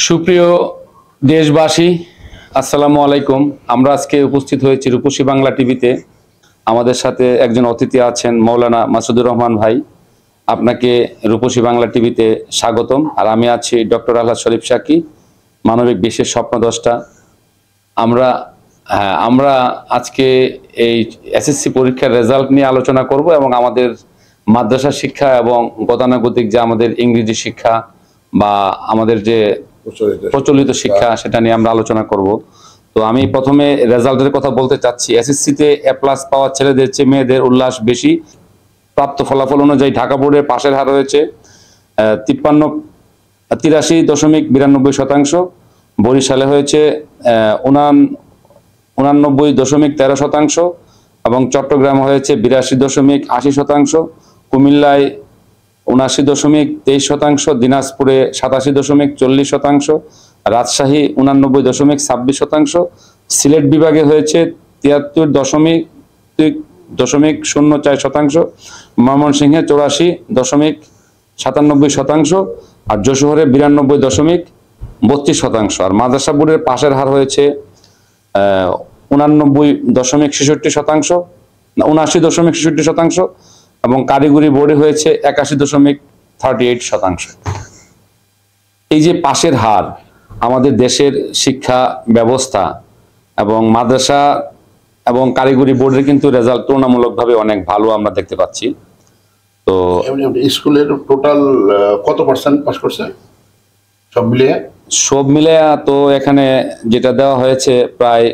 সুপ্রিয় দেশবাসী, আসসালামু আলাইকুম। আমরা আজকে উপস্থিত হয়েছি রূপসী বাংলা টিভিতে। আমাদের সাথে একজন অতিথি আছেন মৌলানা মাসুদুর রহমান ভাই। আপনাকে রূপসী বাংলা টিভিতে স্বাগতম। আর আমি আছি ডক্টর আল্লাহ শরীফ সাকি, মানবিক বিশেষ স্বপ্নদ্রষ্টা। আমরা আজকে এই এসএসসি পরীক্ষার রেজাল্ট নিয়ে আলোচনা করব এবং আমাদের মাদ্রাসা শিক্ষা এবং গতানুগতিক যে আমাদের ইংরেজি শিক্ষা বা আমাদের যে প্রচলিত শিক্ষা সেটা নিয়ে আমরা আলোচনা করব। তো আমি প্রথমে রেজাল্টের কথা বলতে চাচ্ছি। এসএসসিতে এ প্লাস পাওয়া ছেলেদের চেয়ে মেয়েদের উল্লাস বেশি। প্রাপ্ত ফলাফল অনুযায়ী ঢাকা বোর্ডের পাশের হার হয়েছে 83.92%, বরিশালে হয়েছে 89.13% এবং চট্টগ্রামে হয়েছে 82.80%, কুমিল্লায় 79.23%, দিনাজপুরে 87.40%, রাজশাহী 89.26%, সিলেট বিভাগে হয়েছে 73.04%, ময়মনসিংহে 84.97%, আর যশোরে 92.32%। আর মাদ্রাসা বোর্ডের পাশের হার হয়েছে 79.67%, এবং কারিগরি বোর্ডে হয়েছে 81.38%। এই যে পাশের হার, আমাদের দেশের শিক্ষা ব্যবস্থা এবং মাদ্রাসা এবং কারিগরি বোর্ডের কিন্তু রেজাল্ট তুলনামূলকভাবে অনেক ভালো আমরা দেখতে পাচ্ছি। তো স্কুলের টোটাল কত পার্সেন্ট পাস করছে সব মিলিয়ে? তো এখানে যেটা দেওয়া হয়েছে প্রায়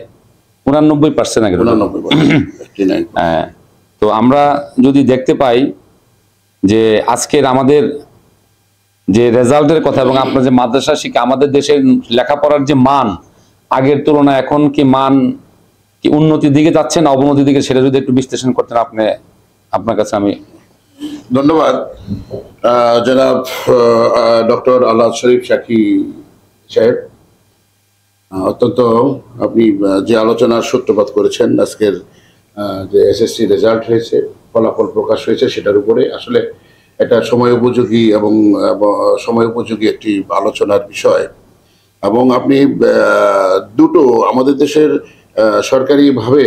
89%। হ্যাঁ, তো আমরা যদি দেখতে পাই যে আজকের আমাদের যে রেজাল্টের কথা এবং আপনার যে মাদ্রাসা শিক্ষা, আমাদের দেশের লেখাপড়ার যে মান আগের তুলনায় এখন কি মান কি উন্নতির দিকে যাচ্ছে না অবনতির দিকে, সেটা যদি একটু বিশ্লেষণ করতেন আপনার কাছে আমি। ধন্যবাদ জনাব ডক্টর আল্লাহ শরীফ সাকি সাহেব। অত্যন্ত আপনি যে আলোচনার সূত্রপাত করেছেন, আজকের যে এসএসসি রেজাল্ট হয়েছে, ফলাফল প্রকাশ হয়েছে, সেটার উপরে আসলে এটা সময় উপযোগী এবং সময় উপযোগী একটি আলোচনার বিষয়। এবং আপনি দুটো আমাদের দেশের সরকারিভাবে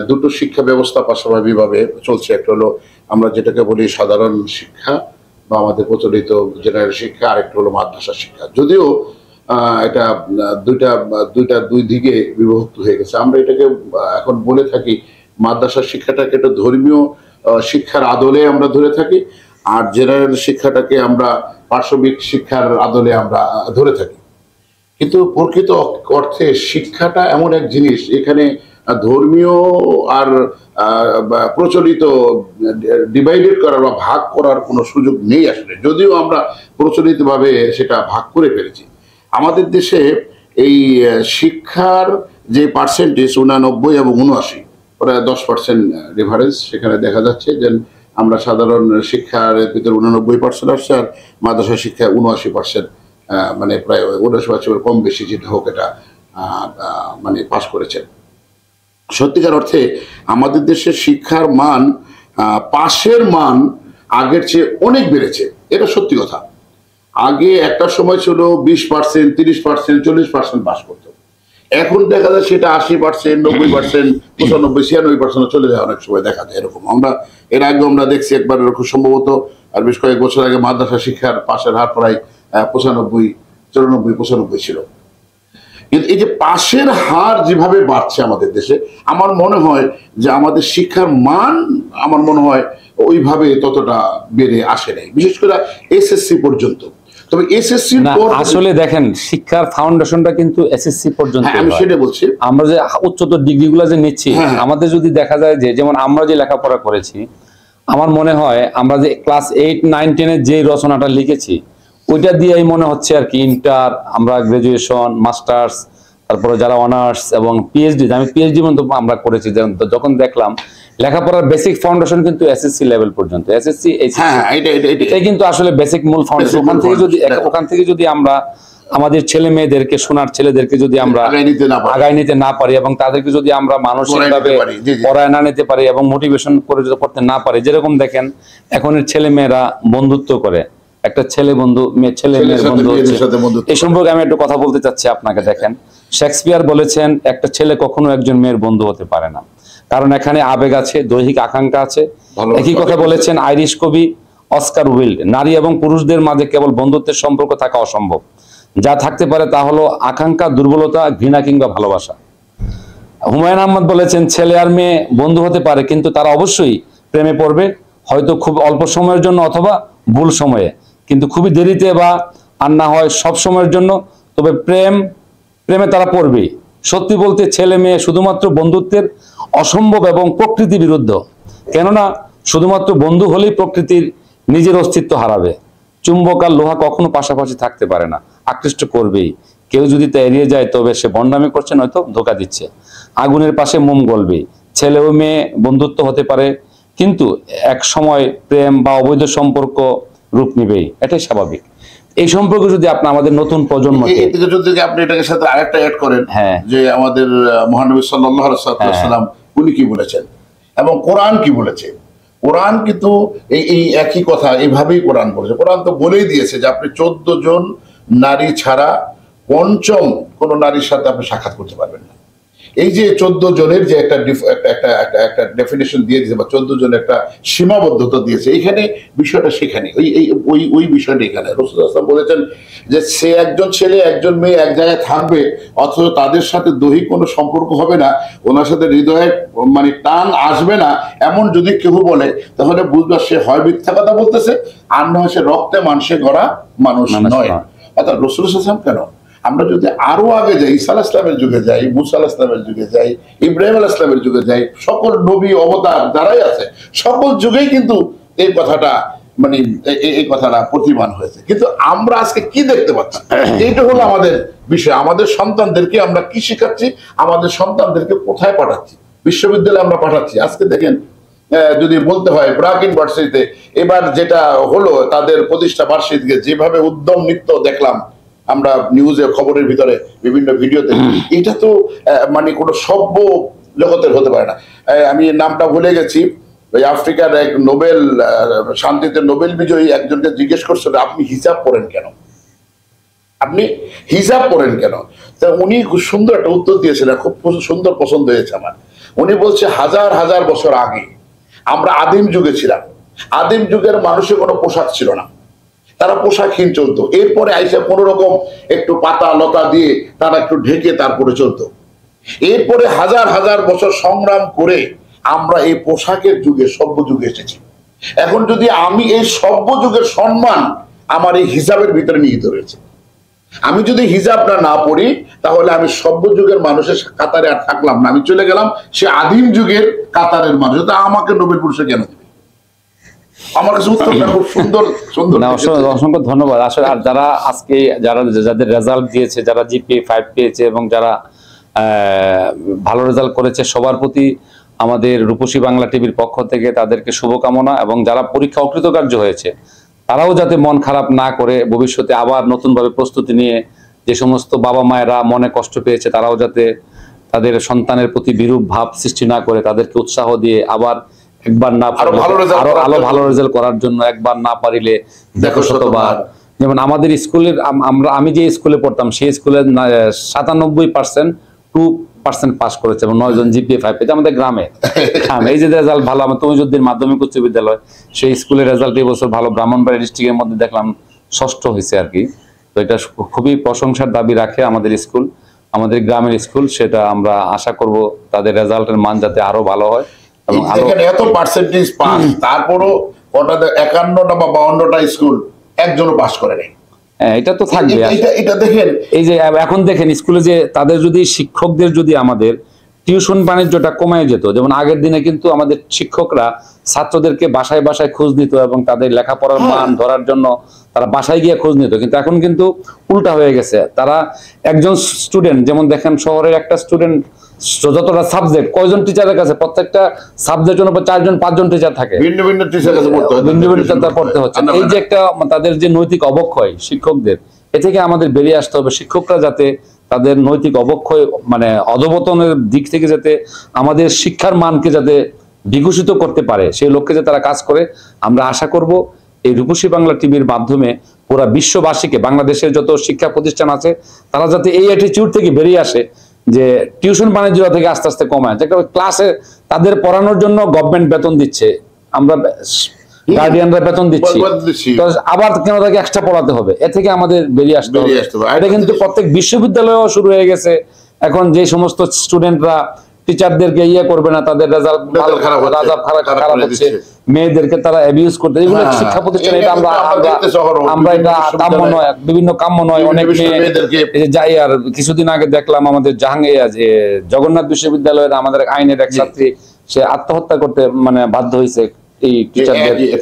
দুটো শিক্ষা ব্যবস্থা পাশাপাশিভাবে চলছে। একটা হলো আমরা যেটাকে বলি সাধারণ শিক্ষা বা আমাদের প্রচলিত জেনারেল শিক্ষা, আরেকটা হলো মাদ্রাসা শিক্ষা। যদিও এটা দুই দিকে বিভক্ত হয়ে গেছে। আমরা এটাকে এখন বলে থাকি মাদ্রাসা শিক্ষাটাকে একটা ধর্মীয় শিক্ষার আদলে আমরা ধরে থাকি, আর জেনারেল শিক্ষাটাকে আমরা পার্শ্বিক শিক্ষার আদলে আমরা ধরে থাকি। কিন্তু প্রকৃত অর্থে শিক্ষাটা এমন এক জিনিস, এখানে ধর্মীয় আর প্রচলিত ডিভাইডেড করার বা ভাগ করার কোনো সুযোগ নেই আসলে, যদিও আমরা প্রচলিতভাবে সেটা ভাগ করে ফেলেছি। আমাদের দেশে এই শিক্ষার যে পার্সেন্টেজ 89 এবং 79, প্রায় 10% ডিফারেন্স সেখানে দেখা যাচ্ছে। যে আমরা সাধারণ শিক্ষার ভিতরে 89% আসছে, আর মাদ্রাসা শিক্ষায় 79%, মানে প্রায় 79% কম বেশি যেটা হোক, এটা মানে পাস করেছেন। সত্যিকার অর্থে আমাদের দেশের শিক্ষার মান, পাশের মান আগের চেয়ে অনেক বেড়েছে, এটা সত্যি কথা। আগে একটা সময় ছিল 20%, 30%, 40% পাস করতো। এখন দেখা যায় সেটা 80%, 90%, 95%, 96% চলে যায়, অনেক সময় দেখা যায় এরকম। আমরা এর আগে আমরা দেখছি একবার এরকম সম্ভবত, আর বেশ কয়েক বছর আগে মাদ্রাসা শিক্ষার পাশের হার প্রায় 95, 94, 95 ছিল। কিন্তু এই যে পাশের হার যেভাবে বাড়ছে আমাদের দেশে, আমার মনে হয় যে আমাদের শিক্ষার মান আমার মনে হয় ওইভাবে ততটা বেড়ে আসে নাই, বিশেষ করে এসএসসি পর্যন্ত। তবে এসএসসি আসলে দেখেন, শিক্ষার ফাউন্ডেশনটা কিন্তু এসএসসি পর্যন্ত। আমি সেটা বলছি, আমরা যে উচ্চতর ডিগ্রিগুলো যে নিচ্ছি, আমাদের যদি দেখা যায় যে যেমন আমরা যে লেখাপড়া করেছি, আমার মনে হয় আমরা যে ক্লাস 8, 9, 10 এর যে রচনাটা লিখেছি ওইটা দিয়েই মনে হচ্ছে আর কি ইন্টার, আমরা গ্রাজুয়েশন, মাস্টার্স, তারপরে যারা অনার্স এবং পিএইচডি, আমি পিএইচডি পর্যন্ত আমরা করেছি। যখন দেখলাম লেখাপড়ার বেসিক ফাউন্ডেশন কিন্তু এসএসসি লেভেল পর্যন্ত, এসএসসি এটাই কিন্তু আসলে বেসিক মূল ফাউন্ডেশন। ওখান থেকে যদি আমরা আমাদের ছেলে মেয়েদেরকে, সোনার ছেলেদেরকে যদি আমরা আগায় নিতে না পারি এবং তাদেরকে যদি আমরা মানসিকভাবে পড়ায় না নিতে পারি এবং মোটিভেশন করে যদি করতে না পারি, যেরকম দেখেন এখনের ছেলে মেয়েরা বন্ধুত্ব করে, একটা ছেলে বন্ধু ছেলে মেয়ের বন্ধু হচ্ছে। এই সম্পর্কে আমি একটু কথা বলতে চাচ্ছি আপনাকে। দেখেন, শেক্সপিয়ার বলেছেন একটা ছেলে কখনো একজন মেয়ের বন্ধু হতে পারে না, কারণ এখানে আবেগ আছে, দৈহিক আকাঙ্ক্ষা আছে। একই কথা বলেছেন আইরিশ কবি অস্কার উইল্ড, নারী এবং পুরুষদের মাঝে কেবল বন্ধুত্বের সম্পর্ক থাকা অসম্ভব, যা থাকতে পারে তা হলো আকাঙ্ক্ষা, দুর্বলতা, ঘৃণা কিংবা ভালোবাসা। হুমায়ুন আহমদ বলেছেন ছেলে আর মেয়ে বন্ধু হতে পারে, কিন্তু তারা অবশ্যই প্রেমে পড়বে, হয়তো খুব অল্প সময়ের জন্য অথবা ভুল সময়ে, কিন্তু খুবই দেরিতে বা আর না হয় সব সময়ের জন্য, তবে প্রেমে তারা পড়বেই। সত্যি বলতে ছেলে মেয়ে শুধুমাত্র বন্ধুত্বের অসম্ভব এবং প্রকৃতি বিরুদ্ধ, কেননা শুধুমাত্র বন্ধু হলেই প্রকৃতির নিজের অস্তিত্ব হারাবে। চুম্বক আর লোহা কখনো পাশাপাশি থাকতে পারে না, আকৃষ্ট করবেই। কেউ যদি তা এড়িয়ে যায় তবে সে বন্ডামি করছে, নয়তো ধোঁকা দিচ্ছে। আগুনের পাশে মোম গলবে। ছেলে ও মেয়ে বন্ধুত্ব হতে পারে, কিন্তু এক সময় প্রেম বা অবৈধ সম্পর্ক রূপ নিবেই, এটাই স্বাভাবিক। এই সম্পর্ক যদি আপনি আমাদের নতুন প্রজন্মকে যদি আপনি এটার সাথে আরেকটা অ্যাড করেন, হ্যাঁ, যে আমাদের মহানবী সাল্লাল্লাহু আলাইহি ওয়াসাল্লাম উনি কি বলেছেন এবং কোরআন কি বলেছে। কোরআন কিন্তু এই একই কথা এইভাবেই কোরআন বলেছে। কোরআন তো বলেই দিয়েছে যে আপনি 14 জন নারী ছাড়া পঞ্চম কোন নারীর সাথে আপনি সাক্ষাৎ করতে পারবেন না। এই যে 14 জনের যে একটা ডেফিনেশন দিয়ে দিয়েছে, বা 14 জনের একটা সীমাবদ্ধতা দিয়েছে, এইখানে বিষয়টা সেখানে ওই বিষয়টা এখানে রাসূলুল্লাহ সাল্লাল্লাহু আলাইহি ওয়াসাল্লাম বলেছেন যে সে একজন ছেলে একজন মেয়ে এক জায়গায় থাকবে, অথচ তাদের সাথে দৈহিক কোনো সম্পর্ক হবে না, ওনার সাথে হৃদয়ে মানে টান আসবে না, এমন যদি কেউ বলে তাহলে বুঝবা সে হয় মিথ্যা কথা বলতেছে, আর না হয় সে রক্তে মাংসে গড়া মানুষ নয়। অর্থাৎ রাসূলুল্লাহ সাল্লাল্লাহু আলাইহি ওয়াসাল্লাম কেন, আমরা যদি আরো আগে যাই, ঈসা আলাইহিস সালামের যুগে যাই, মুসা আলাইহিস সালামের যুগে যাই, ইব্রাহিম আলাইহিস সালামের যুগে যাই, সকল নবী অবতার যারাই আছে সকল যুগেই কিন্তু এই কথাটা মানে এই কথাটা প্রতিমান হয়েছে। কিন্তু আমরা আজকে কি দেখতে পাচ্ছি, এইটা হলো আমাদের বিষয়। আমাদের সন্তানদেরকে আমরা কি শেখাচ্ছি, আমাদের সন্তানদেরকে কোথায় পাঠাচ্ছি। বিশ্ববিদ্যালয়ে আমরা পাঠাচ্ছি। আজকে দেখেন, যদি বলতে হয় ব্রাক ইউনিভার্সিটিতে এবার যেটা হলো, তাদের প্রতিষ্ঠা বার্ষিকীতে যেভাবে উদ্যম নৃত্য দেখলাম আমরা নিউজে, খবরের ভিতরে, বিভিন্ন ভিডিওতে, এটা তো মানে কোনো সভ্য জগতের হতে পারে না। আমি নামটা ভুলে গেছি, ওই আফ্রিকার এক নোবেল শান্তিতে নোবেল বিজয়ী একজনকে জিজ্ঞেস করছিল আপনি হিজাব পরেন কেন, আপনি হিজাব পরেন কেন। তা উনি খুব সুন্দর একটা উত্তর দিয়েছিলেন, খুব সুন্দর পছন্দ হয়েছে আমার। উনি বলছে হাজার হাজার বছর আগে আমরা আদিম যুগে ছিলাম, আদিম যুগের মানুষের কোনো পোশাক ছিল না, তারা পোশাকহীন চলতো। এরপরে আইসা কোন রকম একটু পাতা লতা দিয়ে তারা একটু ঢেকে তারপরে চলতো। এরপরে হাজার হাজার বছর সংগ্রাম করে আমরা এই পোশাকের যুগে, সভ্য যুগে এসেছি। এখন যদি আমি এই সভ্য যুগের সম্মান আমার এই হিজাবের ভিতরে নিহিত রয়েছে, আমি যদি হিজাবটা না পড়ি তাহলে আমি সভ্য যুগের মানুষের কাতারে আর থাকলাম না, আমি চলে গেলাম সে আদিম যুগের কাতারের মানুষ। তা আমাকে নোবেল পুরস্কার কেন দেবে? আমার কাছে উত্তরটা খুব সুন্দর সুন্দর। অসংখ্য ধন্যবাদ। আসলে আর যারা আজকে যাদের রেজাল্ট দিয়েছে, যারা জিপিএ 5 পেয়েছে এবং যারা ভালো রেজাল্ট করেছে, সবার প্রতি আমাদের রূপসী বাংলা টিভির পক্ষ থেকে তাদেরকে শুভকামনা। এবং যারা পরীক্ষা অকৃতকার্য হয়েছে তারাও যাতে মন খারাপ না করে ভবিষ্যতে আবার নতুনভাবে প্রস্তুতি নিয়ে, যে সমস্ত বাবা মায়েরা মনে কষ্ট পেয়েছে তারাও যাতে তাদের সন্তানের প্রতি বিরূপ ভাব সৃষ্টি না করে, তাদেরকে উৎসাহ দিয়ে আবার একবার না আরো ভালো রেজাল্ট করার জন্য, একবার না পারিলে দেখো শতবার। যেমন আমাদের স্কুলের আমি যে স্কুলে পড়তাম সেই স্কুলের 97% পাস করেছে এবং 9 জন জিপিএ 5 পেয়েছে আমাদের গ্রামে। এই যে রেজাল্ট ভালো, আমার তমিজউদ্দিন মাধ্যমিক উচ্চ বিদ্যালয়, সেই স্কুলের রেজাল্ট এই বছর ভালো, ব্রাহ্মণবাড়িয়া ডিস্ট্রিক্টের মধ্যে দেখলাম 6ষ্ঠ হয়েছে আর কি। তো এটা খুবই প্রশংসার দাবি রাখে আমাদের স্কুল, আমাদের গ্রামের স্কুল। সেটা আমরা আশা করব তাদের রেজাল্টের মান যাতে আরো ভালো হয়। এবং এত পার্সেন্টেজ পাস, তারপরও 51টা বা 52টা স্কুল একজনও পাস করে নাই। এটা তো থাকবে। এটা দেখেন, এই যে এখন দেখেন স্কুলে যে তাদের যদি শিক্ষকদের যদি আমাদের টিউশন বাণিজ্যটা কমে যেত, যেমন আগের দিনে কিন্তু আমাদের শিক্ষকরা ছাত্রদেরকে বাসায় বাসায় খোঁজ নিত এবং তাদের লেখাপড়ার মান ধরার জন্য তারা বাসায় গিয়ে খোঁজ নিত, কিন্তু এখন কিন্তু উল্টা হয়ে গেছে। তারা একজন স্টুডেন্ট, যেমন দেখেন শহরের একটা স্টুডেন্ট যতটা সাবজেক্ট, কয়জন টিচারের কাছে প্রত্যেকটা সাবজেক্টের উপর 4 জন 5 জন টিচার থাকে, ভিন্ন ভিন্ন টিচার কাছে পড়তে হচ্ছে। এই যে একটা তাদের যে নৈতিক অবক্ষয় শিক্ষকদের, এ থেকে আমাদের বেরিয়ে আসতে হবে। শিক্ষকরা যাতে তাদের নৈতিক অবক্ষয় মানে অধপতনের দিক থেকে যাতে আমাদের শিক্ষার মানকে যাতে বিকশিত করতে পারে, সেই লক্ষ্যে যে তারা কাজ করে, আমরা আশা করব এই রূপসী বাংলা টিভির মাধ্যমে পুরা বিশ্ববাসীকে, বাংলাদেশের যত শিক্ষা প্রতিষ্ঠান আছে তারা যাতে এই অ্যাটিটিউড থেকে বেরিয়ে আসে যে টিউশন বাণিজ্য থেকে আস্তে আস্তে কমায়, যে ক্লাসে তাদের পড়ানোর জন্য গভর্নমেন্ট বেতন দিচ্ছে, আমরা গার্ডিয়ানরা বেতন দিচ্ছি, তো আবার কেন তাকে এক্সট্রা পড়াতে হবে? এ থেকে আমাদের বেরিয়ে আসতে হবে। এটা কিন্তু প্রত্যেক বিশ্ববিদ্যালয়েও শুরু হয়ে গেছে। এখন যে সমস্ত স্টুডেন্টরা টিচারদেরকে করবে না, তাদের রেজাল্ট খারাপ হচ্ছে, মেয়েদেরকে তারা অ্যাবিউজ করতে, এগুলো শিক্ষা প্রতিষ্ঠান, এটা আমরা এটা কাম্য নয়, বিভিন্ন কাম্য নয়। অনেক মেয়ে যাই, আর কিছুদিন আগে দেখলাম আমাদের জগন্নাথ বিশ্ববিদ্যালয়ের আমাদের আইনের এক ছাত্রী, সে আত্মহত্যা করতে মানে বাধ্য হয়েছে এই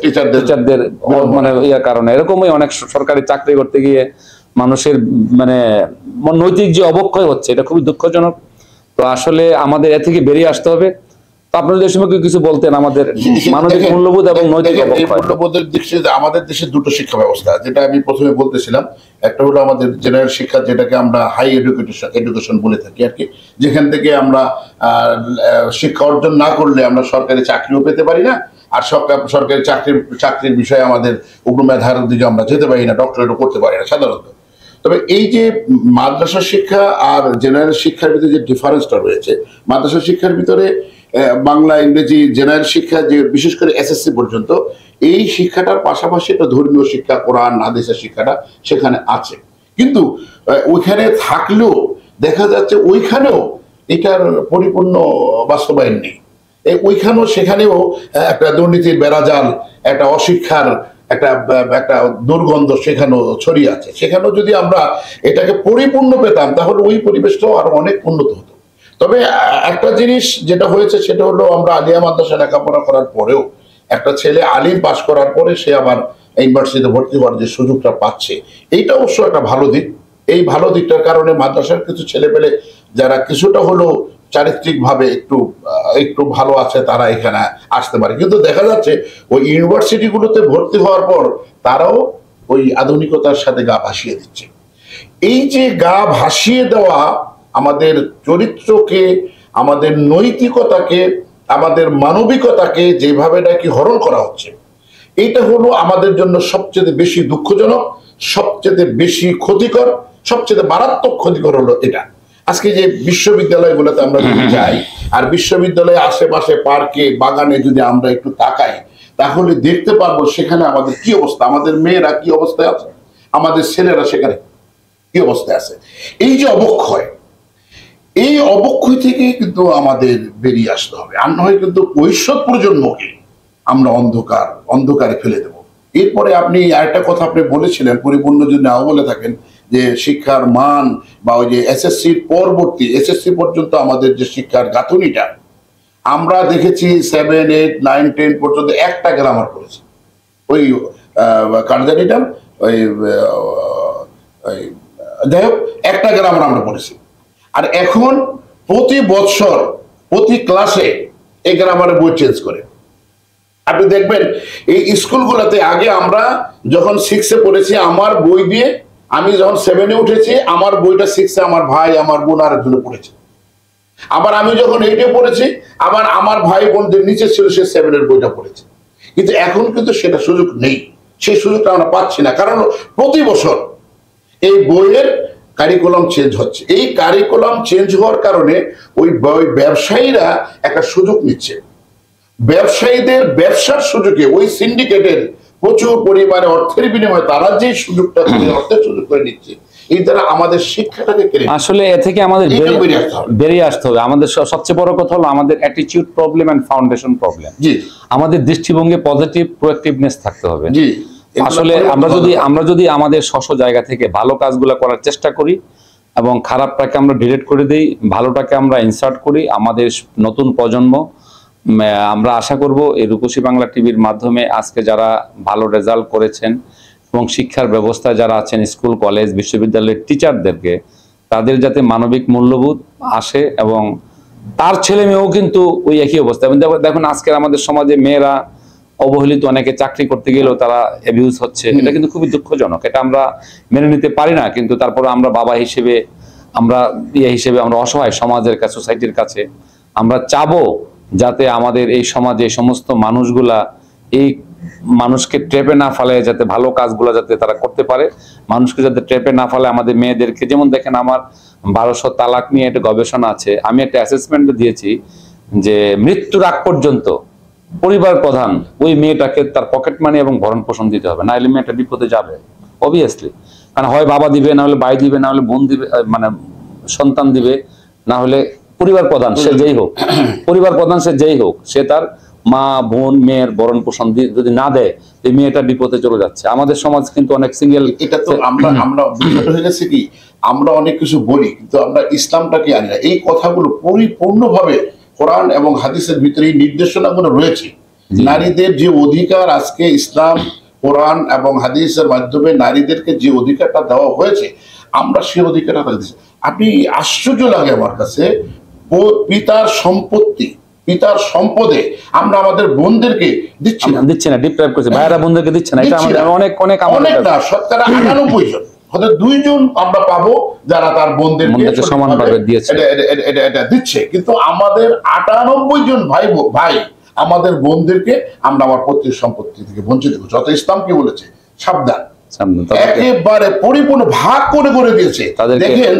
টিচারদের মানে ইয়ার কারণে। এরকমই অনেক সরকারি চাকরি করতে গিয়ে মানুষের মানে নৈতিক যে অবক্ষয় হচ্ছে, এটা খুবই দুঃখজনক। তো আসলে আমাদের এ থেকে বেরিয়ে আসতে হবে। তো আপনারা যে সময় কিছু বলতেন আমাদের মানবিক মূল্যবোধ এবং নৈতিক মূল্যবোধের দিক থেকে আমাদের দেশে দুটো শিক্ষা ব্যবস্থা, যেটা আমি প্রথমে বলতেছিলাম। একটা হলো আমাদের জেনারেল শিক্ষা, যেটাকে আমরা হাই এডুকেশন বলে থাকি আর কি, যেখান থেকে আমরা শিক্ষা অর্জন না করলে আমরা সরকারি চাকরিও পেতে পারি না, আর সরকারি চাকরির বিষয়ে আমাদের উগ্রমেধার দিকে আমরা যেতে পারি না, ডক্টরেটও করতে পারি না সাধারণত। তবে এই যে মাদ্রাসা শিক্ষা আর জেনারেল শিক্ষার ভিতরে যে ডিফারেন্সটা রয়েছে, মাদ্রাসা শিক্ষার ভিতরে বাংলা, ইংরেজি, জেনারেল শিক্ষা, যে বিশেষ করে এসএসসি পর্যন্ত, এই শিক্ষাটার পাশাপাশি একটা ধর্মীয় শিক্ষা, কোরআন হাদিসের শিক্ষাটা সেখানে আছে। কিন্তু ওইখানে থাকলেও দেখা যাচ্ছে ওইখানেও এটার পরিপূর্ণ বাস্তবায়ন নেই। ওইখানেও সেখানেও একটা দুর্নীতির বেড়াজাল, একটা অশিক্ষার একটা দুর্গন্ধ সেখানেও ছড়িয়ে আছে। সেখানেও যদি আমরা এটাকে পরিপূর্ণ পেতাম তাহলে ওই পরিবেশটাও আরো অনেক উন্নত হতো। তবে একটা জিনিস যেটা হয়েছে সেটা হলো, আমরা আলিয়া মাদ্রাসা লেখাপড়া করার পরেও একটা ছেলে আলিম পাশ করার পরে সে আবার ইউনিভার্সিটিতে ভর্তি হওয়ার যে সুযোগটা পাচ্ছে, এইটা অবশ্য একটা ভালো দিক। এই ভালো দিকটার কারণে মাদ্রাসার কিছু ছেলে পেলে যারা কিছুটা হলো চারিত্রিক ভাবে একটু ভালো আছে, তারা এখানে আসতে পারে। কিন্তু দেখা যাচ্ছে ওই ইউনিভার্সিটিগুলোতে ভর্তি হওয়ার পর তারাও ওই আধুনিকতার সাথে গা ভাসিয়ে দিচ্ছে। এই যে গা ভাসিয়ে দেওয়া আমাদের চরিত্রকে, আমাদের নৈতিকতাকে, আমাদের মানবিকতাকে যেভাবে নাকি হরণ করা হচ্ছে, এইটা হলো আমাদের জন্য সবচেয়ে বেশি দুঃখজনক, সবচেয়ে বেশি ক্ষতিকর, সবচেয়ে মারাত্মক ক্ষতিকর হলো এটা। আজকে যে বিশ্ববিদ্যালয়গুলোতে আমরা যদি যাই, আর বিশ্ববিদ্যালয়ের আশেপাশে পার্কে, বাগানে যদি আমরা একটু তাকাই, তাহলে দেখতে পারবো সেখানে আমাদের কি অবস্থা, আমাদের মেয়েরা কি অবস্থায় আছে, আমাদের ছেলেরা সেখানে কি অবস্থায় আছে। এই যে অবক্ষয়, এই অবক্ষয় থেকে কিন্তু আমাদের বেরিয়ে আসতে হবে, আর নয় কিন্তু ভবিষ্যৎ প্রজন্মকে আমরা অন্ধকারে ফেলে দেব। এরপরে আপনি আরেকটা কথা আপনি বলেছিলেন, পরিপূর্ণ যদি নাও বলে থাকেন, যে শিক্ষার মান বা ওই যে এসএসসির পরবর্তী, এসএসসি পর্যন্ত আমাদের যে শিক্ষার গাঁথনিটা, আমরা দেখেছি 7, 8, 9, 10 পর্যন্ত একটা গ্রামার পড়েছি। ওই কারজানিটা যাই হোক, একটা গ্রামার আমরা পড়েছি। আর এখন প্রতি বছর প্রতি ক্লাসে এই গ্রামারের বই চেঞ্জ করে। আপনি দেখবেন এই স্কুলগুলোতে আগে আমরা যখন 6-এ পড়েছি, আমার বই দিয়ে, আমি যখন 7-এ উঠেছি, আমার বইটা 6-এ আমার ভাই, আমার বোন আর একজন পড়েছে। আবার আমি যখন 8-এ পড়েছি, আবার আমার ভাই বোনদের নিচে ছিল, সে 7-এর বইটা পড়েছে। কিন্তু এখন কিন্তু সেটা সুযোগ নেই, সেই সুযোগটা আমরা পাচ্ছি না। কারণ প্রতি বছর এই বইয়ের কারিকুলাম চেঞ্জ হচ্ছে। এই কারিকুলাম চেঞ্জ হওয়ার কারণে ওই ব্যবসায়ীরা একটা সুযোগ নিচ্ছে। ব্যবসায়ীদের ব্যবসার সুযোগে ওই সিন্ডিকেটের প্রচুর পরিমাণে অর্থের বিনিময়ে তারা যে সুযোগটা অর্থের সুযোগ করে নিচ্ছে, এই দ্বারা আমাদের শিক্ষাটাকে কেড়ে, আসলে এ থেকে আমাদের বেরিয়ে আসতে হবে। আমাদের সবচেয়ে বড় কথা হলো আমাদের attitude problem and foundation problem. আমাদের দৃষ্টিভঙ্গি পজিটিভ, প্রোঅ্যাক্টিভনেস থাকতে হবে। আসলে আমরা যদি আমাদের স্ব জায়গা থেকে ভালো কাজগুলো করার চেষ্টা করি এবং খারাপটাকে আমরা ডিলিট করে দিই, ভালোটাকে আমরা ইনসার্ট করি, আমাদের নতুন প্রজন্ম, আমরা আশা করব এই রূপসী বাংলা টিভির মাধ্যমে আজকে যারা ভালো রেজাল্ট করেছেন এবং শিক্ষার ব্যবস্থায় যারা আছেন, স্কুল, কলেজ, বিশ্ববিদ্যালয়ের টিচারদেরকে, তাদের যাতে মানবিক মূল্যবোধ আসে এবং তার ছেলে মেয়েও কিন্তু ওই একই অবস্থা। দেখুন আজকের আমাদের সমাজে মেয়েরা অবহেলিত, অনেকে চাকরি করতে গেলেও তারা অ্যাবিউজ হচ্ছে, এটা কিন্তু খুবই দুঃখজনক। এটা আমরা মেনে নিতে পারি না, কিন্তু তারপরে আমরা বাবা হিসেবে, আমরা আমরা অসহায় সমাজের কাছে, সোসাইটির কাছে আমরা চাবো যাতে আমাদের এই সমাজে সমস্ত মানুষগুলা এই মানুষকে ট্রেপে না ফেলে, যাতে ভালো কাজগুলো যাতে তারা করতে পারে, মানুষকে যাতে ট্রেপে না ফেলে। আমাদের মেয়েদেরকে যেমন দেখেন, আমার 1200 তালাক নিয়ে একটা গবেষণা আছে, আমি একটা অ্যাসেসমেন্ট দিয়েছি যে মৃত্যুর আগ পর্যন্ত পরিবার প্রধান ওই মেয়েটাকে তার পকেট মানি এবং ভরণ পোষণ দিতে হবে, না হলে মেয়েটা বিপদে যাবে অবভিয়াসলি। কারণ হয় বাবা দিবে, না হলে ভাই দিবে, না হলে বোন দিবে, মানে সন্তান দিবে, না হলে পরিবার প্রধান সে যেই হোক, পরিবার প্রধান সে যেই হোক, সে তার মা বোন মেয়ের ভরণ পোষণ যদি না দেয়, এই মেয়েটা বিপদে চলে যাচ্ছে। আমাদের সমাজ কিন্তু অনেক সিঙ্গেল। এটা তো আমরা বিষয়টা হয়ে গেছে কি, আমরা অনেক কিছু বলি কিন্তু আমরা ইসলামটাকে আনি না। এই কথাগুলো পরিপূর্ণভাবে কোরআন এবং হাদিসের ভিতরে এই নির্দেশনাগুলো রয়েছে। নারীদের যে অধিকার আজকে ইসলাম কোরআন এবং হাদিসের মাধ্যমে নারীদেরকে যে অধিকারটা দেওয়া হয়েছে, আমরা সেই অধিকারটা দিচ্ছি। আপনি আশ্চর্য লাগে আমার কাছে, পিতার সম্পত্তি, পিতার সম্পদে আমরা আমাদের বোনদেরকে দিচ্ছি না, ডিপ্রাইভ করছে, ভাইরা বোনদেরকে দিচ্ছে না। এটা আমাদের অনেক অনেক না, শতকরা 98 জন, হয়তো 2 জন আমরা পাবো যারা তার বোনদেরকে সমানভাবে দিয়েছে, এটা দিচ্ছে। কিন্তু আমাদের 98 জন ভাই আমাদের বোনদেরকে আমরা আমার পৈতৃক সম্পত্তি থেকে বঞ্চিত করছি। অত ইসলাম কি বলেছে? সাবধান, একেবারে পরিপূর্ণ ভাগ করে করে দিয়েছে। দেখেন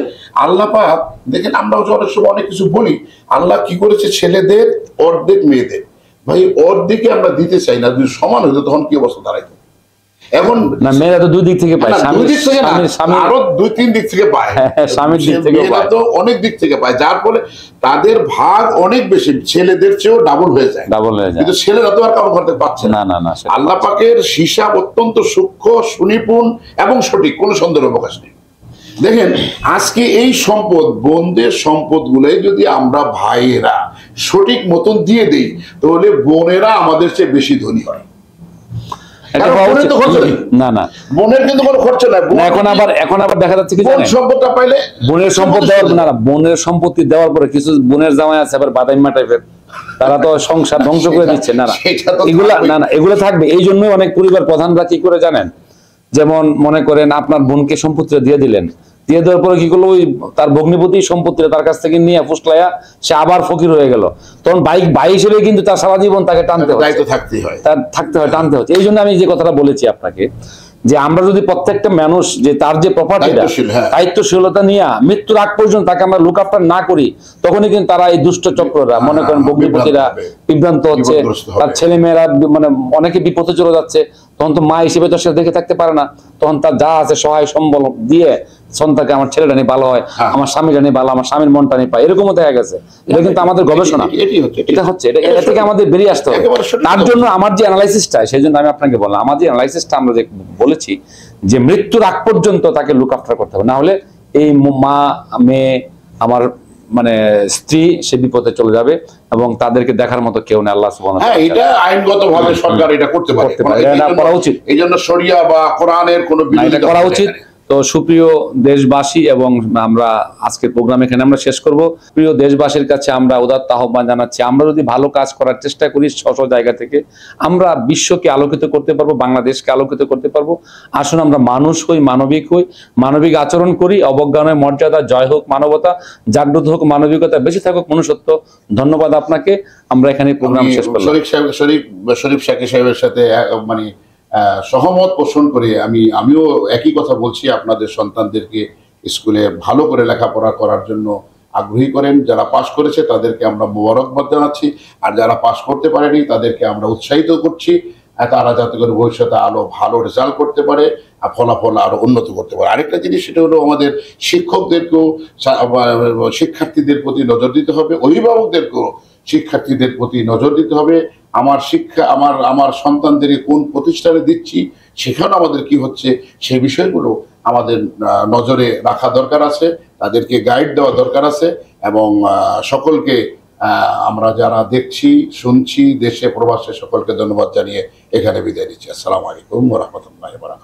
আল্লাহ পাক, দেখেন আমরা অনেক সময় অনেক কিছু বলি, আল্লাহ কি করেছে, ছেলেদের অর্ধেক মেয়েদের, ভাই অর্ধেকে আমরা দিতে চাই না, যদি সমান হতো তখন কি অবস্থা দাঁড়াইতো? এখন না, মেয়েরা তো 2 দিক থেকে পায়, আরো 2-3 দিক থেকে পায়, স্বামীর দিক থেকে পায়, তো অনেক দিক থেকে পায়, যার ফলে তাদের ভাগ অনেক বেশি, ছেলেদের চেয়েও ডাবল হয়ে যায়। কিন্তু ছেলেরা তো আর কাম করতে পারছে না। আল্লাহ পাকের হিসাব অত্যন্ত সূক্ষ্ম, সুনিপুণ এবং সঠিক, কোনো সন্দেহের অবকাশ নেই। দেখেন আজকে এই সম্পদ, বোনদের সম্পদ গুলোই যদি আমরা ভাইয়েরা সঠিক মতন দিয়ে দেই, তাহলে বোনেরা আমাদের চেয়ে বেশি ধনী হয়। বোনের কিন্তু কোনো খরচ নাই। এখন আবার দেখা যাচ্ছে কি, সম্পদটা পাইলে বোনের সম্পদ দেওয়ার না, বোনের সম্পত্তি দেওয়ার পরে কিছু বোনের জামাই আছে আবার বাদাইমা টাইপের, তারা তো সংসার ধ্বংস করে দিচ্ছে। না, এগুলা থাকবে। এই জন্যই অনেক পরিবার প্রধানরা কি করে জানেন, যেমন মনে করেন আপনার বোনকে সম্পত্তিটা দিয়ে দিলেন, দিয়ে দেওয়ার পরে কি করলো, ওই তার ভগ্নিপতি সম্পত্তিটা তার কাছ থেকে নিয়ে ফুসলাইয়া সে আবার ফকির হয়ে গেল। তখন ভাই হিসেবে কিন্তু তার সারা জীবন তাকে টানতে হয়, টানতে হচ্ছে। এই জন্য আমি যে কথাটা বলেছি আপনাকে, যে আমরা যদি প্রত্যেকটা মানুষ যে তার যে প্রপার্টিটা, দায়িত্বশীলতা নিয়ে মৃত্যুর আগ পর্যন্ত তাকে আমরা লুক আফটার না করি, তখনই কিন্তু তারা এই দুষ্ট চক্ররা, মনে করেন ভগ্নিপতিরা বিভ্রান্ত হচ্ছে, তার ছেলে মেয়েরা মানে অনেকে বিপদে চলে যাচ্ছে। তখন তো মা হিসেবে তো সে দেখে থাকতে পারে না, তখন তার যা আছে সহায় সম্বল দিয়ে সন্তানকে, আমার ছেলেটা নিয়ে ভালো হয়, আমার স্বামীটা নিয়ে ভালো, আমার স্বামীর মনটা নিয়ে পায়, এরকমও দেখা গেছে। এটা কিন্তু আমাদের গবেষণা, এটা হচ্ছে, এটা থেকে আমাদের বেরিয়ে আসতে হবে। তার জন্য আমার যে অ্যানালাইসিসটা, সেই জন্য আমি আপনাকে বললাম, আমার যে অ্যানালাইসিসটা আমরা যে বলেছি যে মৃত্যুর আগ পর্যন্ত তাকে লুক আফটার করতে হবে, না হলে এই মা মেয়ে আমার মানে স্ত্রী সে বিপদে চলে যাবে এবং তাদেরকে দেখার মতো কেউ নেই। আল্লাহ সুবহানাহু ওয়া তাআলা, এটা আইনগতভাবে সরকার এটা করতে পারে, এটা করা উচিত। এইজন্য শরিয়া বা কোরআনের কোনো বিরোধিতা করা উচিত। তো সুপ্রিয় দেশবাসী, এবং আমরা আজকের প্রোগ্রাম এখানে আমরা শেষ করব। প্রিয় দেশবাসীর কাছে আমরা উদাত্ত আহ্বান জানাচ্ছি, আমরা যদি ভালো কাজ করার চেষ্টা করি স্ব জায়গা থেকে, আমরা বিশ্বকে আলোকিত করতে পারবো, বাংলাদেশকে আলোকিত করতে পারবো। আসুন আমরা মানুষ হই, মানবিক হই, মানবিক আচরণ করি। অবজ্ঞানের মর্যাদা, জয় হোক মানবতা, জাগ্রত হোক মানবিকতা, বেঁচে থাকুক মনুষ্যত্ব। ধন্যবাদ আপনাকে। আমরা এখানে প্রোগ্রাম শেষ করলাম। শরীফ শাকী সাহেবের সাথে মানে সহমত পোষণ করে আমিও একই কথা বলছি, আপনাদের সন্তানদেরকে স্কুলে ভালো করে লেখাপড়া করার জন্য আগ্রহী করেন। যারা পাশ করেছে তাদেরকে আমরা মোবারকবাদ জানাচ্ছি, আর যারা পাশ করতে পারেনি তাদেরকে আমরা উৎসাহিত করছি, তারা যাতে করে ভবিষ্যতে আরো ভালো রেজাল্ট করতে পারে, ফলাফল আরো উন্নত করতে পারে। আরেকটা জিনিস, সেটা হলো আমাদের শিক্ষকদেরকেও শিক্ষার্থীদের প্রতি নজর দিতে হবে, অভিভাবকদেরকেও শিক্ষার্থীদের প্রতি নজর দিতে হবে। আমার শিক্ষা আমার সন্তানদেরকে কোন প্রতিষ্ঠানে দিচ্ছি, সেখানে আমাদের কি হচ্ছে, সেই বিষয়গুলো আমাদের নজরে রাখা দরকার আছে, তাদেরকে গাইড দেওয়া দরকার আছে। এবং সকলকে আমরা যারা দেখছি শুনছি দেশে প্রবাসে সকলকে ধন্যবাদ জানিয়ে এখানে বিদায় নিচ্ছি। আসসালামু আলাইকুম ওয়া রাহমাতুল্লাহি ওয়া বারাকাতুহু।